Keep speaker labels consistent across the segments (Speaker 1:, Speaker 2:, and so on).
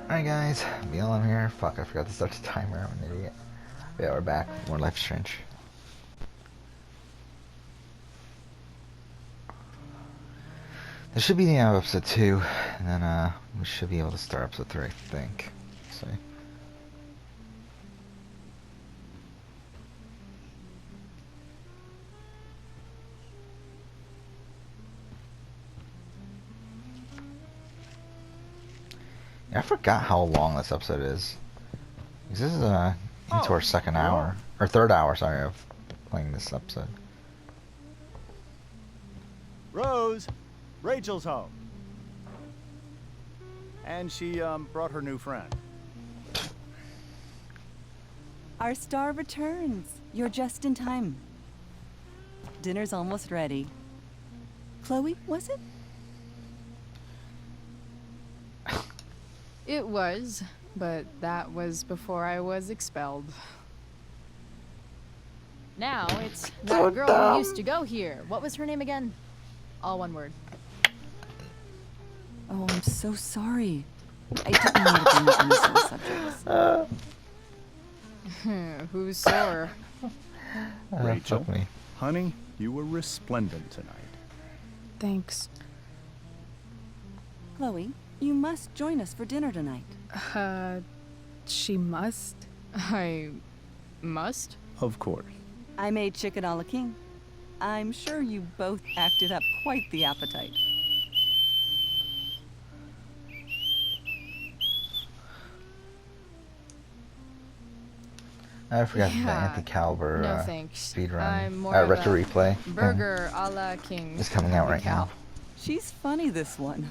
Speaker 1: Alright guys, BLM here. Fuck, I forgot to start the timer, I'm an idiot. But yeah, we're back. More Life is Strange. There should be the end of episode 2, and then we should be able to start episode 3, I think. Let's see. Yeah, I forgot how long this episode is. This is into our second hour, or third hour, sorry, of playing this episode.
Speaker 2: Rose, Rachel's home. And she brought her new friend.
Speaker 3: Our star returns. You're just in time. Dinner's almost ready. Chloe, was it?
Speaker 4: It was, but that was before I was expelled. Now it's that girl who used to go here. What was her name again? All one word.
Speaker 3: Oh, I'm so sorry. I didn't mean to bring up any sore subjects.
Speaker 4: Who's sore?
Speaker 2: Rachel,
Speaker 1: Fuck me.
Speaker 2: honey, you were resplendent tonight.
Speaker 4: Thanks.
Speaker 3: Chloe, you must join us for dinner tonight.
Speaker 4: She must? I must?
Speaker 2: Of course.
Speaker 3: I made chicken a la king. I'm sure you both acted up quite the appetite.
Speaker 1: I forgot the
Speaker 4: Yeah.
Speaker 1: Anti-Caliber
Speaker 4: No thanks. I'm
Speaker 1: speedrun,
Speaker 4: more of
Speaker 1: retro
Speaker 4: a
Speaker 1: replay.
Speaker 4: Burger a la king.
Speaker 1: It's coming out right now.
Speaker 3: She's funny, this one.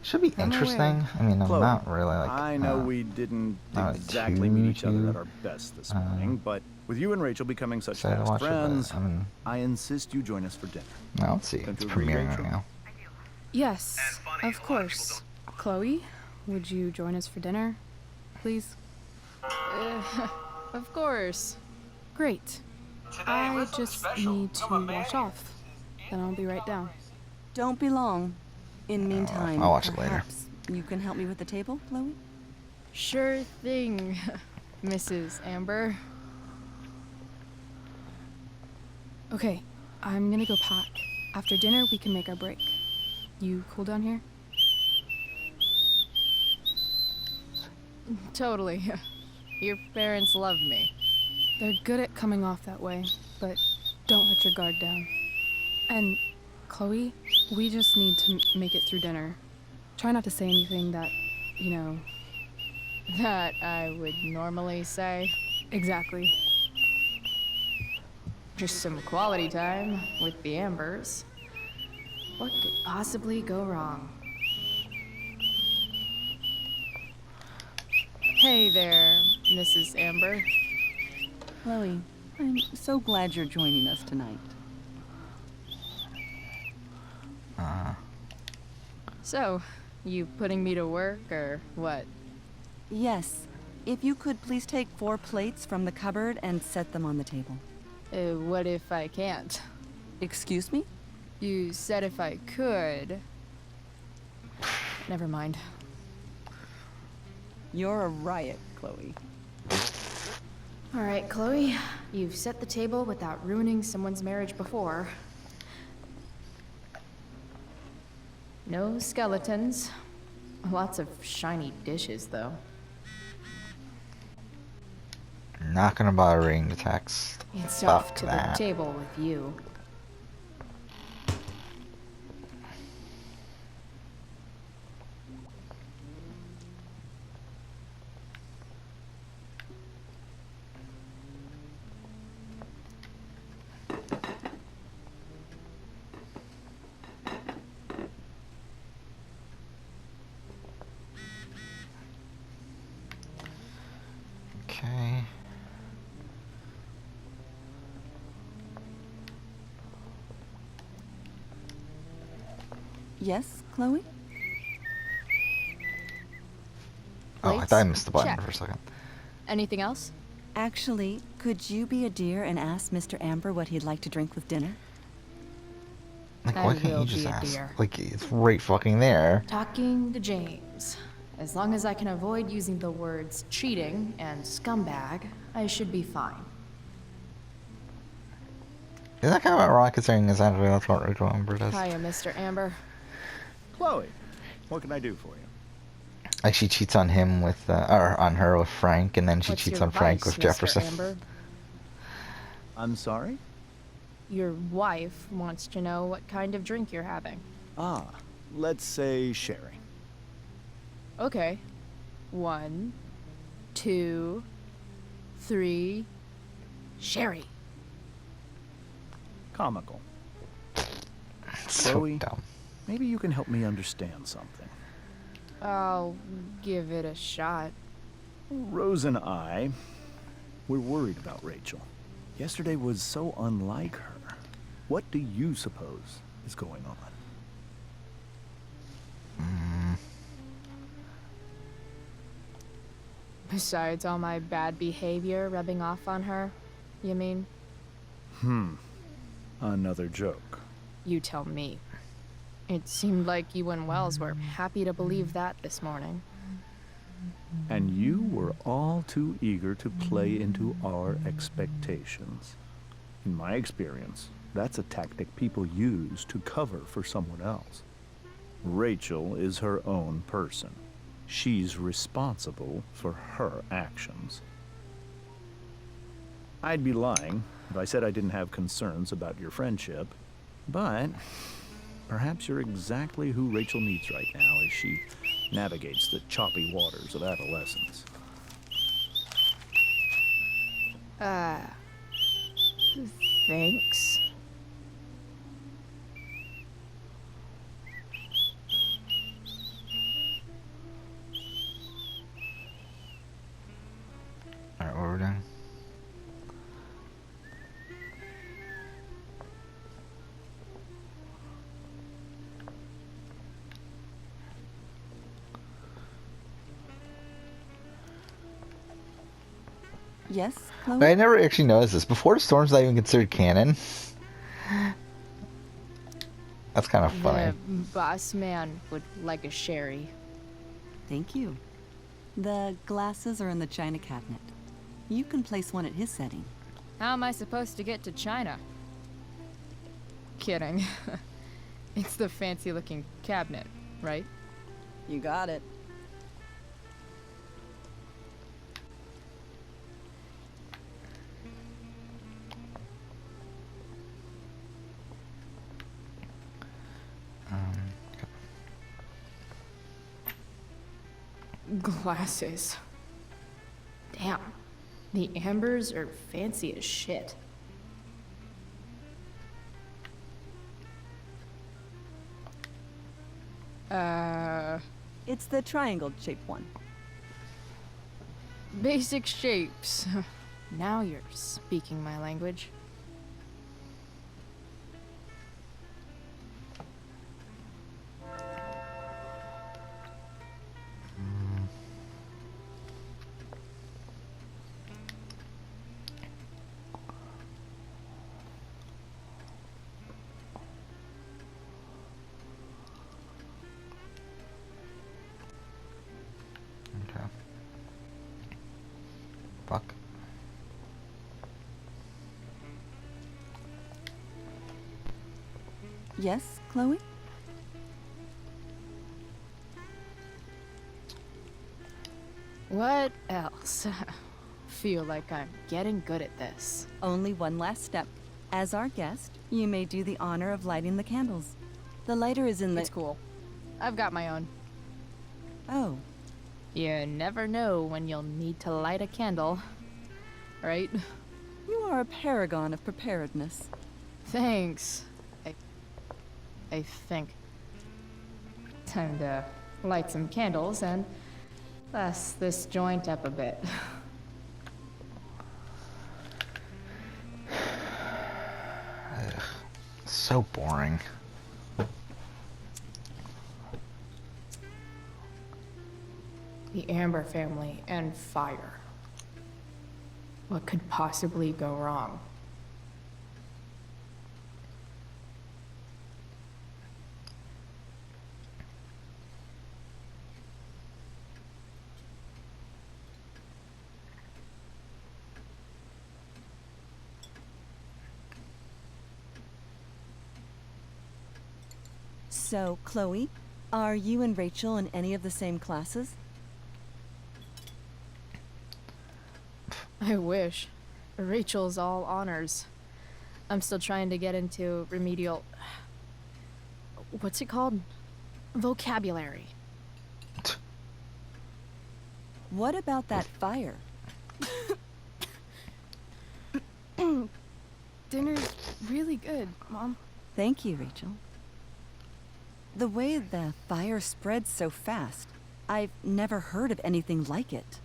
Speaker 1: Should be
Speaker 4: I'm
Speaker 1: interesting.
Speaker 4: aware.
Speaker 1: I mean, I'm
Speaker 2: Chloe,
Speaker 1: not really like.
Speaker 2: I know we didn't
Speaker 1: not
Speaker 2: exactly meet each other
Speaker 1: too,
Speaker 2: at our best this morning, but with you and Rachel becoming such
Speaker 1: excited to
Speaker 2: fast
Speaker 1: watch
Speaker 2: friends,
Speaker 1: it, but I mean,
Speaker 2: I insist you join us for dinner.
Speaker 1: no, let's see.
Speaker 2: Don't
Speaker 1: It's
Speaker 2: you agree,
Speaker 1: premiering right
Speaker 2: Rachel?
Speaker 1: now.
Speaker 5: Yes, of course. Chloe, would you join us for dinner, please?
Speaker 4: Of course.
Speaker 5: Great. I just need to wash off. Then I'll be right down.
Speaker 3: Don't be long. In meantime,
Speaker 1: I'll watch it later.
Speaker 3: perhaps you can help me with the table, Chloe?
Speaker 4: Sure thing, Mrs. Amber.
Speaker 5: Okay, I'm gonna go pack. After dinner, we can make our break. You cool down here?
Speaker 4: Totally. Your parents love me.
Speaker 5: They're good at coming off that way, but don't let your guard down. And, Chloe, we just need to make it through dinner. Try not to say anything that, you know,
Speaker 4: That I would normally say.
Speaker 5: exactly.
Speaker 4: Just some quality time with the Ambers. What could possibly go wrong? Hey there, Mrs. Amber.
Speaker 3: Chloe, I'm so glad you're joining us tonight.
Speaker 4: So, you putting me to work or what?
Speaker 3: Yes. If you could please take 4 plates from the cupboard and set them on the table.
Speaker 4: What if I can't?
Speaker 3: Excuse me?
Speaker 4: You said if I could. Never mind.
Speaker 3: You're a riot, Chloe.
Speaker 4: All right, Chloe. You've set the table without ruining someone's marriage before. No skeletons. Lots of shiny dishes, though.
Speaker 1: Not gonna bother reading the text.
Speaker 4: It's
Speaker 1: Fuck
Speaker 4: off to
Speaker 1: that.
Speaker 4: the table with you.
Speaker 1: Okay.
Speaker 3: Yes, Chloe?
Speaker 1: Oh, I
Speaker 4: Plates?
Speaker 1: thought I missed the button
Speaker 4: Check.
Speaker 1: for a second.
Speaker 4: Anything else?
Speaker 3: Actually, could you be a dear and ask Mr. Amber what he'd like to drink with dinner?
Speaker 1: Like,
Speaker 4: I
Speaker 1: why can't
Speaker 4: will
Speaker 1: you just
Speaker 4: be a
Speaker 1: ask?
Speaker 4: dear.
Speaker 1: Like, it's right fucking there.
Speaker 4: Talking to James. As long as I can avoid using the words cheating and scumbag, I should be fine.
Speaker 1: Isn't that kind of ironic considering essentially that's what Rachel Amber does?
Speaker 4: Hiya, Mr. Amber.
Speaker 2: Chloe, what can I do for you?
Speaker 1: Like she cheats on him with, or on her with Frank, and then she
Speaker 4: What's
Speaker 1: cheats
Speaker 4: your
Speaker 1: on Frank
Speaker 4: vice,
Speaker 1: with Jefferson.
Speaker 4: Mr. Amber?
Speaker 2: I'm sorry?
Speaker 4: Your wife wants to know what kind of drink you're having.
Speaker 2: Ah, let's say sherry.
Speaker 4: Okay. 1, 2, 3. Sherry.
Speaker 2: Comical.
Speaker 1: So
Speaker 2: Chloe?
Speaker 1: dumb.
Speaker 2: Maybe you can help me understand something.
Speaker 4: I'll give it a shot.
Speaker 2: Rose and I, we're worried about Rachel. Yesterday was so unlike her. What do you suppose is going on?
Speaker 4: Besides all my bad behavior rubbing off on her, you mean?
Speaker 2: Another joke.
Speaker 4: You tell me. It seemed like you and Wells were happy to believe that this morning.
Speaker 2: And you were all too eager to play into our expectations. In my experience, that's a tactic people use to cover for someone else. Rachel is her own person. She's responsible for her actions. I'd be lying if I said I didn't have concerns about your friendship, but perhaps you're exactly who Rachel needs right now as she navigates the choppy waters of adolescence.
Speaker 4: Thanks.
Speaker 1: Alright, what we're doing?
Speaker 3: Yes, Chloe?
Speaker 1: I never actually noticed this. Before the storm's not even considered canon. That's kind of funny.
Speaker 4: The boss man would like a sherry.
Speaker 3: Thank you. The glasses are in the china cabinet. You can place one at his setting.
Speaker 4: How am I supposed to get to China? Kidding. It's the fancy looking cabinet, right?
Speaker 3: You got it.
Speaker 4: Glasses. Damn. The Ambers are fancy as shit.
Speaker 3: It's the triangle-shaped one.
Speaker 4: Basic shapes. Now you're speaking my language.
Speaker 1: Okay. Fuck.
Speaker 3: Yes, Chloe?
Speaker 4: What else? Feel like I'm getting good at this.
Speaker 3: Only one last step. As our guest, you may do the honor of lighting the candles. The lighter is in the...
Speaker 4: It's cool. I've got my own.
Speaker 3: Oh,
Speaker 4: You never know when you'll need to light a candle. Right?
Speaker 3: you are a paragon of preparedness.
Speaker 4: Thanks. I think. Time to light some candles and bless this joint up a bit.
Speaker 1: So boring.
Speaker 4: The Amber family and fire. What could possibly go wrong?
Speaker 3: So, Chloe, are you and Rachel in any of the same classes?
Speaker 4: I wish. Rachel's all honors. I'm still trying to get into remedial... What's it called? Vocabulary.
Speaker 3: What about that fire?
Speaker 5: Dinner's really good, Mom.
Speaker 3: Thank you, Rachel. The way the fire spreads so fast, I've never heard of anything like it.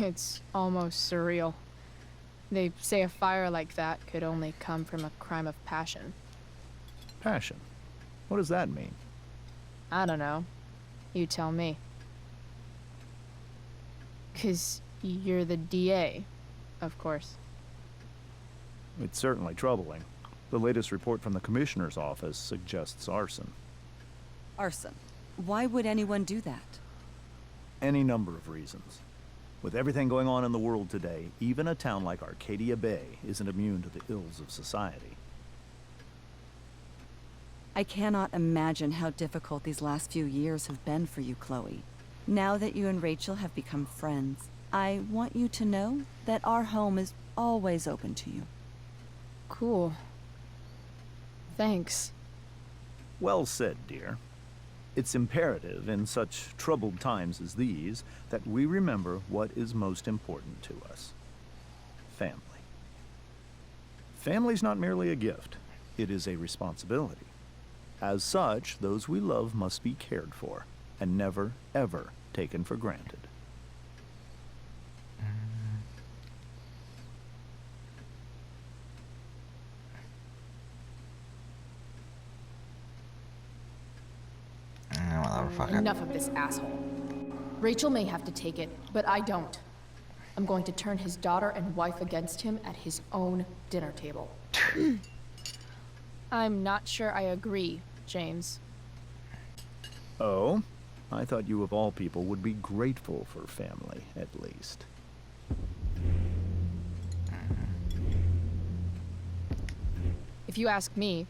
Speaker 4: It's almost surreal. They say a fire like that could only come from a crime of passion.
Speaker 2: Passion. What does that mean?
Speaker 4: I don't know. You tell me. 'Cause you're the DA, of course.
Speaker 2: It's certainly troubling. The latest report from the Commissioner's office suggests arson.
Speaker 3: Arson. Why would anyone do that?
Speaker 2: Any number of reasons. With everything going on in the world today, even a town like Arcadia Bay isn't immune to the ills of society.
Speaker 3: I cannot imagine how difficult these last few years have been for you, Chloe. Now that you and Rachel have become friends, I want you to know that our home is always open to you.
Speaker 4: Cool. Thanks.
Speaker 2: Well said, dear. It's imperative in such troubled times as these that we remember what is most important to us. Family. Family's not merely a gift, it is a responsibility. As such, those we love must be cared for and never, ever taken for granted.
Speaker 1: Whatever, fuck it.
Speaker 4: Enough of this asshole. Rachel may have to take it, but I don't. I'm going to turn his daughter and wife against him at his own dinner table. I'm not sure I agree, James.
Speaker 2: Oh? I thought you of all people would be grateful for family, at least.
Speaker 4: If you ask me,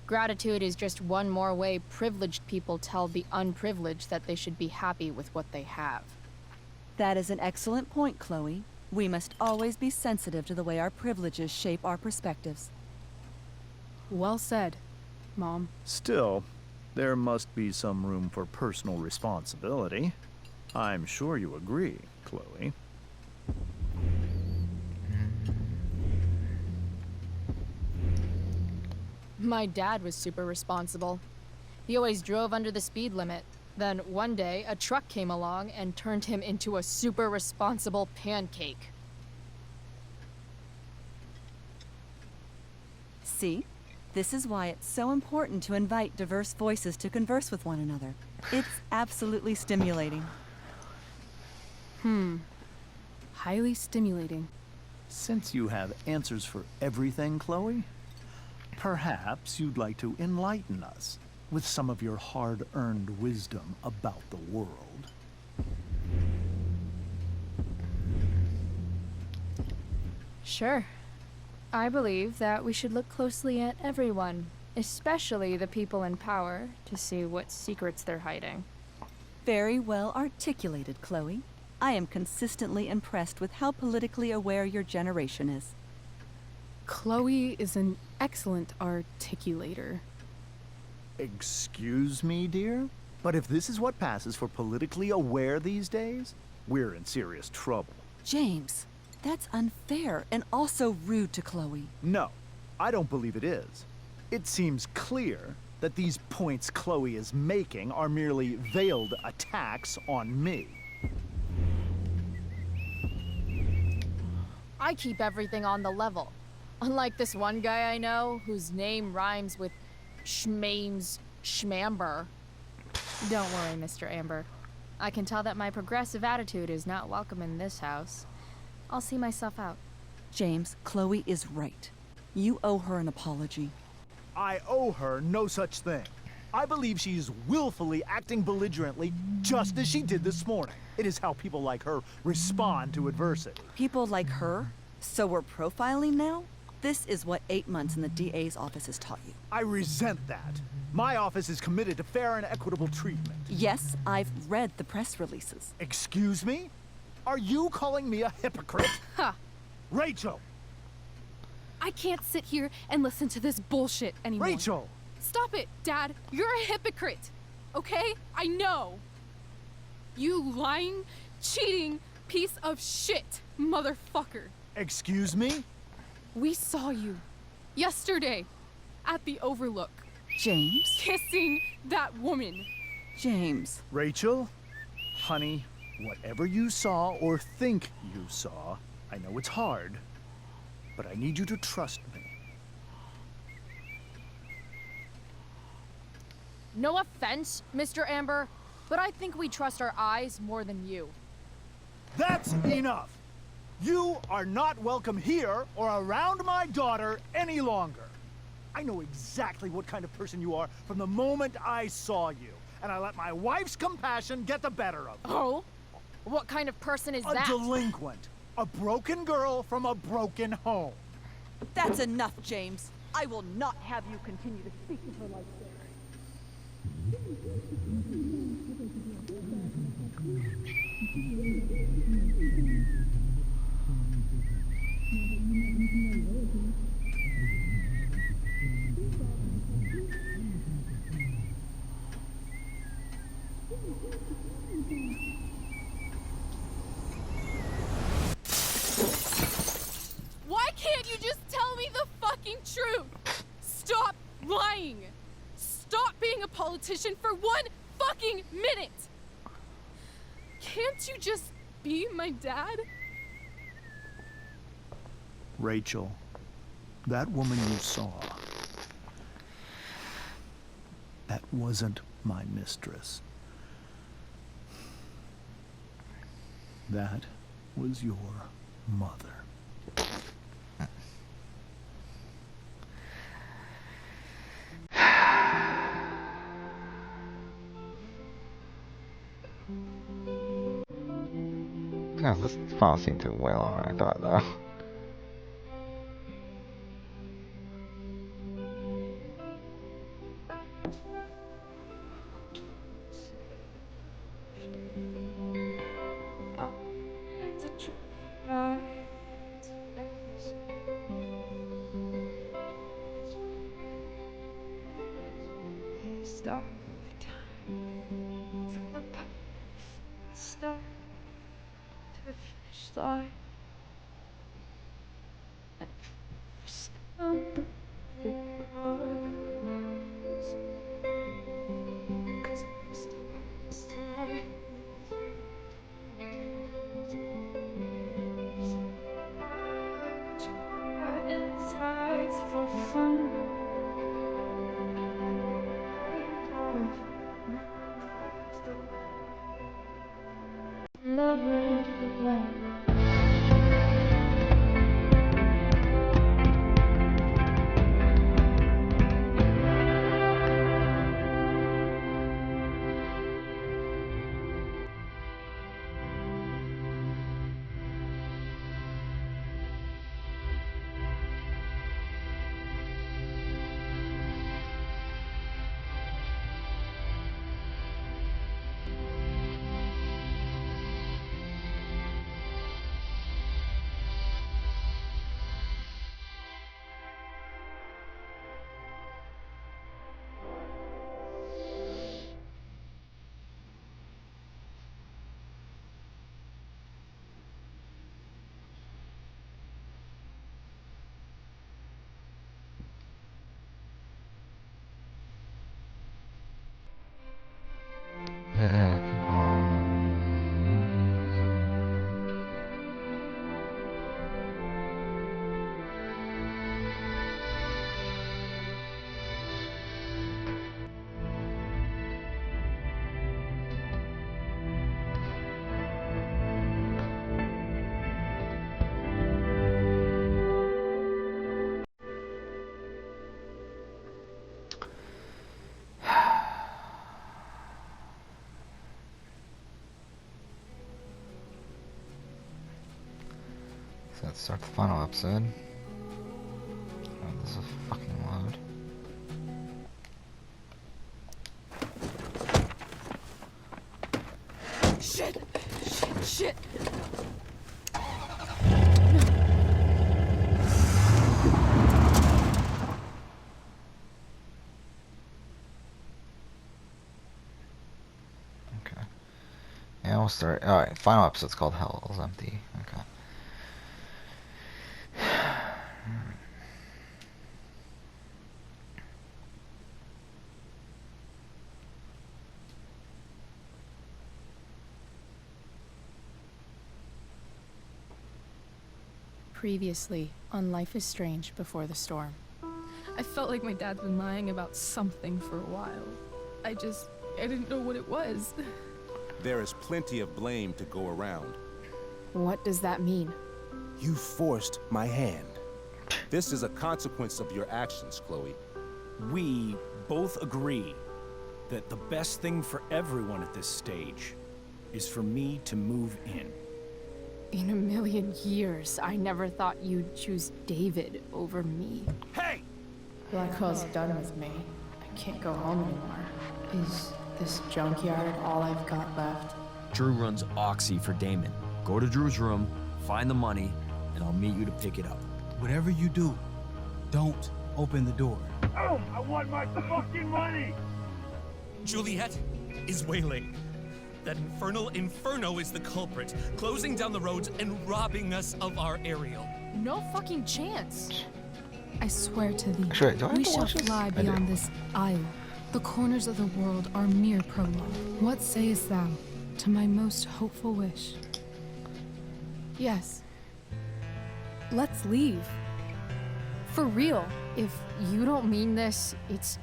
Speaker 4: gratitude is just one more way privileged people tell the unprivileged that they should be happy with what they have.
Speaker 3: That is an excellent point, Chloe. We must always be sensitive to the way our privileges shape our perspectives.
Speaker 5: Well said, Mom.
Speaker 2: Still, there must be some room for personal responsibility. I'm sure you agree, Chloe.
Speaker 4: My dad was super responsible. He always drove under the speed limit. Then one day, a truck came along and turned him into a super responsible pancake.
Speaker 3: See? This is why it's so important to invite diverse voices to converse with one another. It's absolutely stimulating.
Speaker 5: Highly stimulating.
Speaker 2: Since you have answers for everything, Chloe, perhaps you'd like to enlighten us with some of your hard-earned wisdom about the world.
Speaker 4: Sure. I believe that we should look closely at everyone, especially the people in power, to see what secrets they're hiding.
Speaker 3: Very well articulated, Chloe. I am consistently impressed with how politically aware your generation is.
Speaker 5: Chloe is an excellent articulator.
Speaker 2: Excuse me, dear? But if this is what passes for politically aware these days, we're in serious trouble.
Speaker 3: James, that's unfair and also rude to Chloe.
Speaker 2: No, I don't believe it is. It seems clear that these points Chloe is making are merely veiled attacks on me.
Speaker 4: I keep everything on the level. Unlike this one guy I know, whose name rhymes with Schmames Schmamber. Don't worry, Mr. Amber. I can tell that my progressive attitude is not welcome in this house. I'll see myself out.
Speaker 3: James, Chloe is right. You owe her an apology.
Speaker 2: I owe her no such thing. I believe she is willfully acting belligerently just as she did this morning. It is how people like her respond to adversity.
Speaker 3: People like her? So we're profiling now? This is what 8 months in the DA's office has taught you.
Speaker 2: I resent that. My office is committed to fair and equitable treatment.
Speaker 3: Yes, I've read the press releases.
Speaker 2: Excuse me? Are you calling me a hypocrite?
Speaker 5: Ha!
Speaker 2: Rachel!
Speaker 5: I can't sit here and listen to this bullshit anymore.
Speaker 2: Rachel!
Speaker 5: Stop it, Dad. You're a hypocrite. Okay? I know. You lying, cheating piece of shit, motherfucker.
Speaker 2: Excuse me?
Speaker 5: We saw you yesterday at the Overlook
Speaker 3: James?
Speaker 5: kissing that woman.
Speaker 3: James.
Speaker 2: Rachel? Honey, whatever you saw or think you saw, I know it's hard, but I need you to trust me.
Speaker 4: No offense, Mr. Amber, but I think we trust our eyes more than you.
Speaker 2: That's enough! You are not welcome here or around my daughter any longer. I know exactly what kind of person you are from the moment I saw you, and I let my wife's compassion get the better of me.
Speaker 4: Oh? What kind of person is that?
Speaker 2: A delinquent. A broken girl from a broken home.
Speaker 3: That's enough, James. I will not have you continue to speak to her like this.
Speaker 5: Why can't you just tell me the fucking truth? Stop lying. Stop being a politician for 1 fucking minute. Can't you just be my dad?
Speaker 2: Rachel, that woman you saw, that wasn't my mistress. That was your mother.
Speaker 1: No, this file seemed to way longer than I thought, though.
Speaker 6: Stop time from the start to the finish line. And something was 'cause I'm still inside. Inside for fun. Love it.
Speaker 1: let's start the final episode. Oh, this is a fucking load.
Speaker 3: Shit! Shit! Shit!
Speaker 1: Okay. Yeah, we'll start. Alright, final episode's called Hell's Empty. Okay.
Speaker 5: Previously on Life is Strange Before the Storm. I felt like my dad's been lying about something for a while. I didn't know what it was.
Speaker 7: There is plenty of blame to go around.
Speaker 5: What does that mean?
Speaker 7: You forced my hand. This is a consequence of your actions, Chloe.
Speaker 8: We both agree that the best thing for everyone at this stage is for me to move in.
Speaker 5: In a million years, I never thought you'd choose David over me.
Speaker 8: Hey!
Speaker 5: Blackwell's done with me. I can't go home anymore. Is this junkyard all I've got left?
Speaker 9: Drew runs Oxy for Damon. Go to Drew's room, find the money, and I'll meet you to pick it up.
Speaker 10: Whatever you do, don't open the door.
Speaker 11: Oh, I want my fucking money!
Speaker 12: Juliet is waylaid. That infernal Inferno is the culprit, closing down the roads and robbing us of our Ariel.
Speaker 4: No fucking chance.
Speaker 5: I swear to thee,
Speaker 1: Actually, do I have
Speaker 5: we
Speaker 1: to
Speaker 5: shall
Speaker 1: watch this?
Speaker 5: fly
Speaker 1: I do.
Speaker 5: beyond this isle. The corners of the world are mere prologue. What sayest thou to my most hopeful wish? Yes. Let's leave. For real.
Speaker 4: If you don't mean this, it's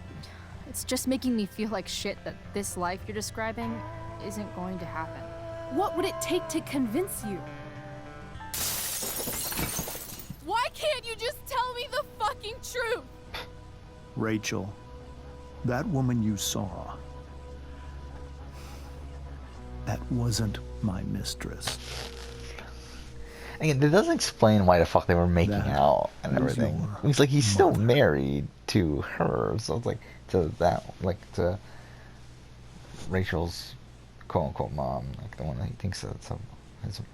Speaker 4: just making me feel like shit that this life you're describing isn't going to happen.
Speaker 5: What would it take to convince you? Why can't you just tell me the fucking truth?
Speaker 2: Rachel, that woman you saw, that wasn't my mistress.
Speaker 1: Again, it doesn't explain why the fuck they were making
Speaker 2: That
Speaker 1: out and
Speaker 2: was
Speaker 1: everything.
Speaker 2: your
Speaker 1: It's like he's still
Speaker 2: mother.
Speaker 1: married to her, so it's like to that, like to Rachel's quote unquote mom, like the one that he thinks that's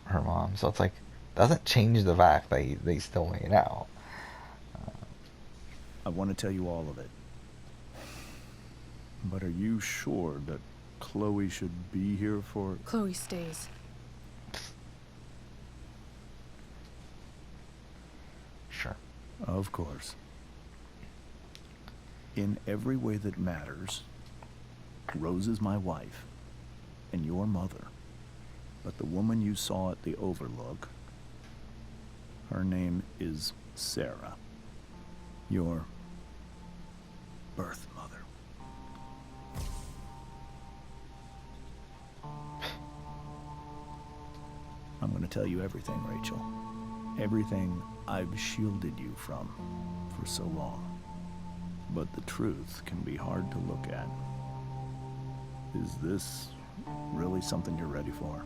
Speaker 1: her mom. So it's like doesn't change the fact that they still made out.
Speaker 2: I want to tell you all of it. But are you sure that Chloe should be here for...
Speaker 5: Chloe stays.
Speaker 1: Sure.
Speaker 2: Of course. In every way that matters, Rose is my wife and your mother. But the woman you saw at the Overlook, her name is Sarah. Your birth mother. I'm going to tell you everything, Rachel. Everything I've shielded you from for so long. But the truth can be hard to look at. Is this really something you're ready for?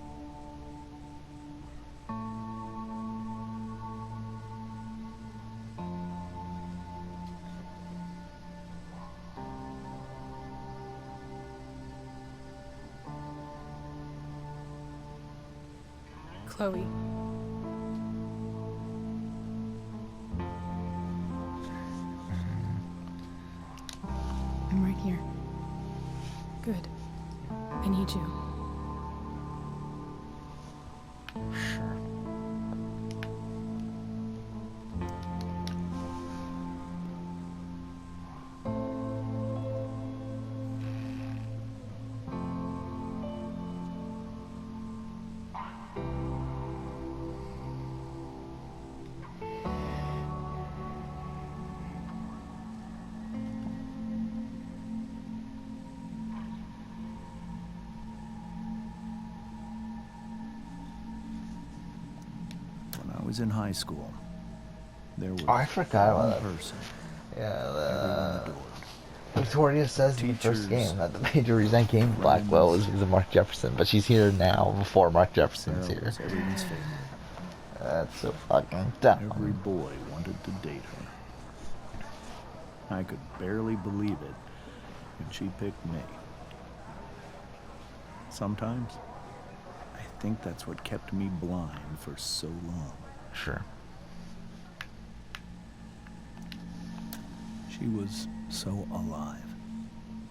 Speaker 5: Chloe. I'm right here. Good. I need you.
Speaker 1: Sure.
Speaker 2: When I was in high school, there was
Speaker 1: Oh, I forgot about
Speaker 2: one
Speaker 1: that.
Speaker 2: person
Speaker 1: Yeah,
Speaker 2: everyone adored.
Speaker 1: Victoria says in the first
Speaker 2: Teachers,
Speaker 1: game that the major reason I came to Blackwell was because of Mark Jefferson, but she's here now before Mark Jefferson's
Speaker 2: Sarah
Speaker 1: here.
Speaker 2: was everyone's favorite.
Speaker 1: That's so fucking dumb.
Speaker 2: Every boy wanted to date her. I could barely believe it, and she picked me. Sometimes, I think that's what kept me blind for so long.
Speaker 1: Sure.
Speaker 2: She was so alive,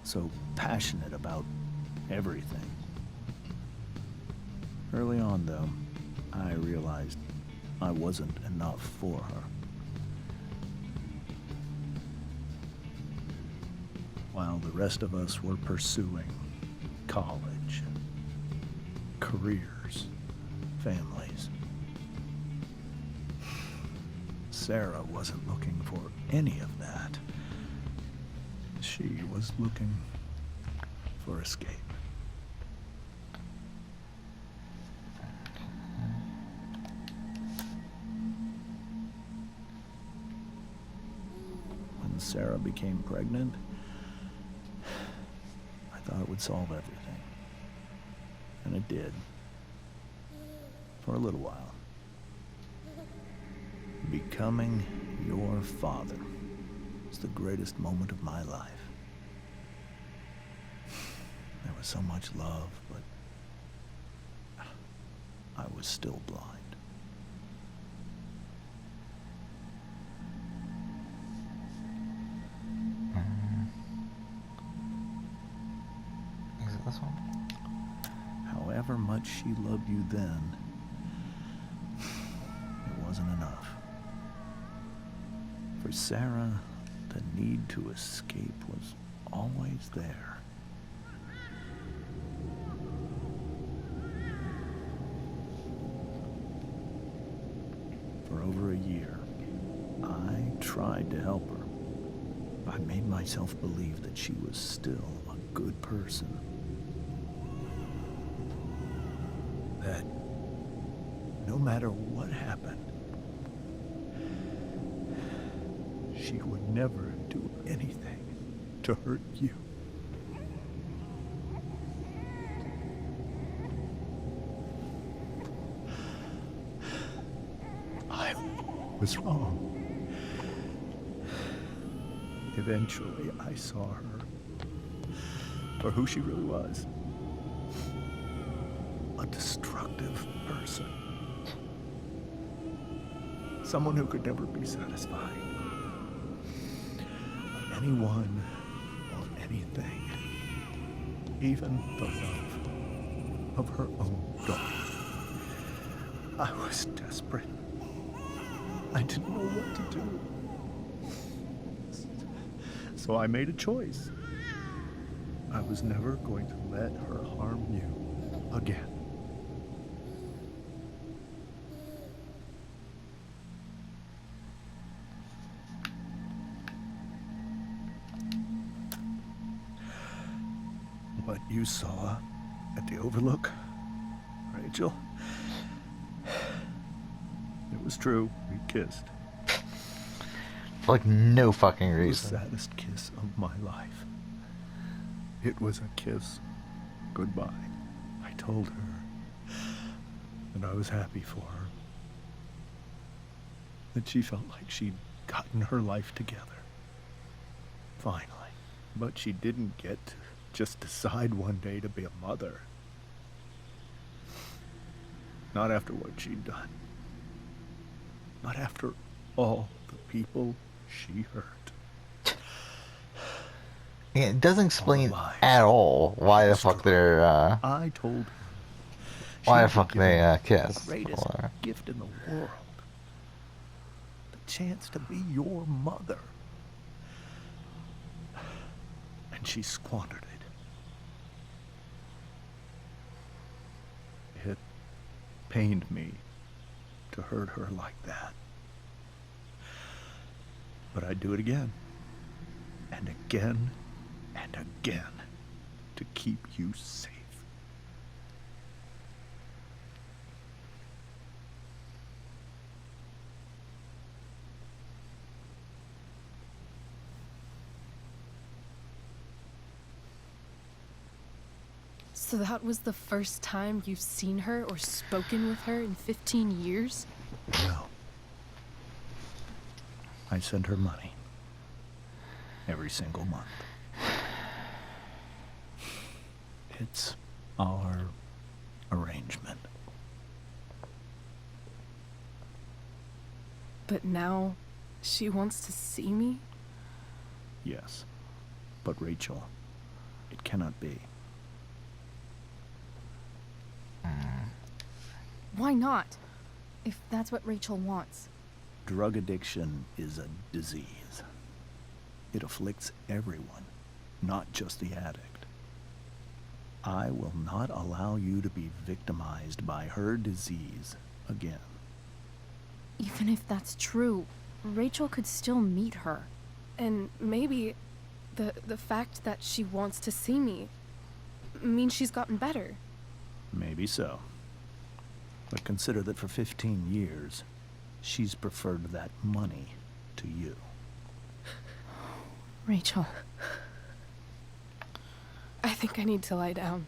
Speaker 2: so passionate about everything. Early on, though, I realized I wasn't enough for her. While the rest of us were pursuing college, careers, families, Sarah wasn't looking for any of that. She was looking for escape. When Sarah became pregnant, I thought it would solve everything. And it did. For a little while. Becoming your father was the greatest moment of my life. There was so much love, but I was still blind.
Speaker 1: Is it this one?
Speaker 2: However much she loved you then, it wasn't enough. For Sarah, the need to escape was always there. For over a year, I tried to help her. I made myself believe that she was still a good person. That no matter what happened, she would never do anything to hurt you. I was wrong. Eventually, I saw her for who she really was. A destructive person. Someone who could never be satisfied. Anyone or anything. Even the love of her own daughter. I was desperate. I didn't know what to do. So I made a choice. I was never going to let her harm you again. What you saw at the Overlook, Rachel, it was true. We kissed.
Speaker 1: For like no fucking
Speaker 2: The
Speaker 1: reason.
Speaker 2: saddest kiss of my life. It was a kiss goodbye. I told her that I was happy for her. That she felt like she'd gotten her life together. Finally. But she didn't get to just decide one day to be a mother. Not after what she'd done. Not after all the people she hurt.
Speaker 1: Yeah, it doesn't explain at all why the fuck they're
Speaker 2: I told her
Speaker 1: why
Speaker 2: she'd
Speaker 1: the
Speaker 2: be
Speaker 1: fuck
Speaker 2: given
Speaker 1: they kiss.
Speaker 2: the greatest
Speaker 1: Or-
Speaker 2: gift in the world. The chance to be your mother. And she squandered it. It pained me to hurt her like that. But I'd do it again. And again and again to keep you safe.
Speaker 5: So that was the first time you've seen her or spoken with her in 15 years?
Speaker 2: I send her money. Every single month. It's our arrangement.
Speaker 5: But now she wants to see me?
Speaker 2: Yes. But Rachel, it cannot be.
Speaker 4: Why not? If that's what Rachel wants.
Speaker 2: Drug addiction is a disease. It afflicts everyone, not just the addict. I will not allow you to be victimized by her disease again.
Speaker 4: Even if that's true, Rachel could still meet her.
Speaker 5: And maybe the fact that she wants to see me means she's gotten better.
Speaker 2: Maybe so. But consider that for 15 years, she's preferred that money to you.
Speaker 4: Rachel.
Speaker 5: I think I need to lie down.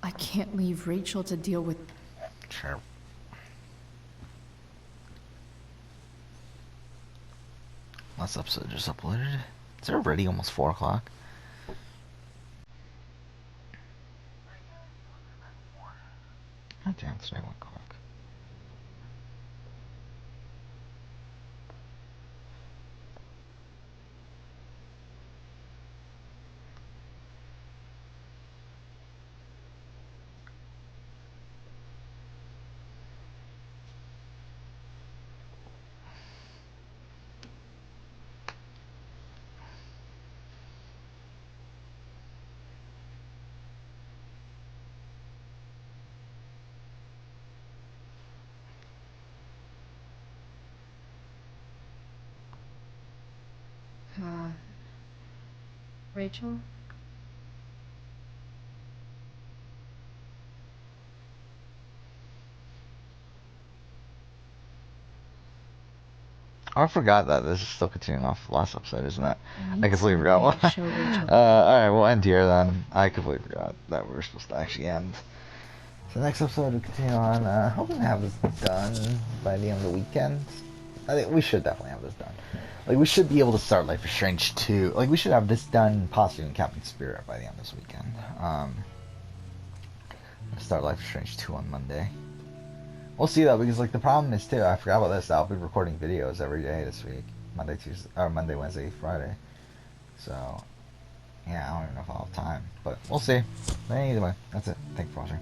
Speaker 4: I can't leave Rachel to deal with...
Speaker 1: Sure. Last episode just uploaded. Is it already almost 4 o'clock? God damn, today 1 o'clock.
Speaker 6: Rachel?
Speaker 1: Oh, I forgot that this is still continuing off the last episode, isn't it? I completely
Speaker 6: something
Speaker 1: forgot.
Speaker 6: to show Rachel.
Speaker 1: Alright, we'll end here then. I completely forgot that we were supposed to actually end. So next episode we'll continue on. Hoping to have this done by the end of the weekend. I think we should definitely have this done. Like, we should be able to start Life is Strange 2. Like, we should have this done possibly in Captain Spirit by the end of this weekend. Start Life is Strange 2 on Monday. We'll see though, because like the problem is too, I forgot about this, I'll be recording videos every day this week. Monday, Tuesday, or Monday, Wednesday, Friday. So, yeah, I don't even know if I'll have time. But we'll see. But anyway, that's it. Thanks for watching.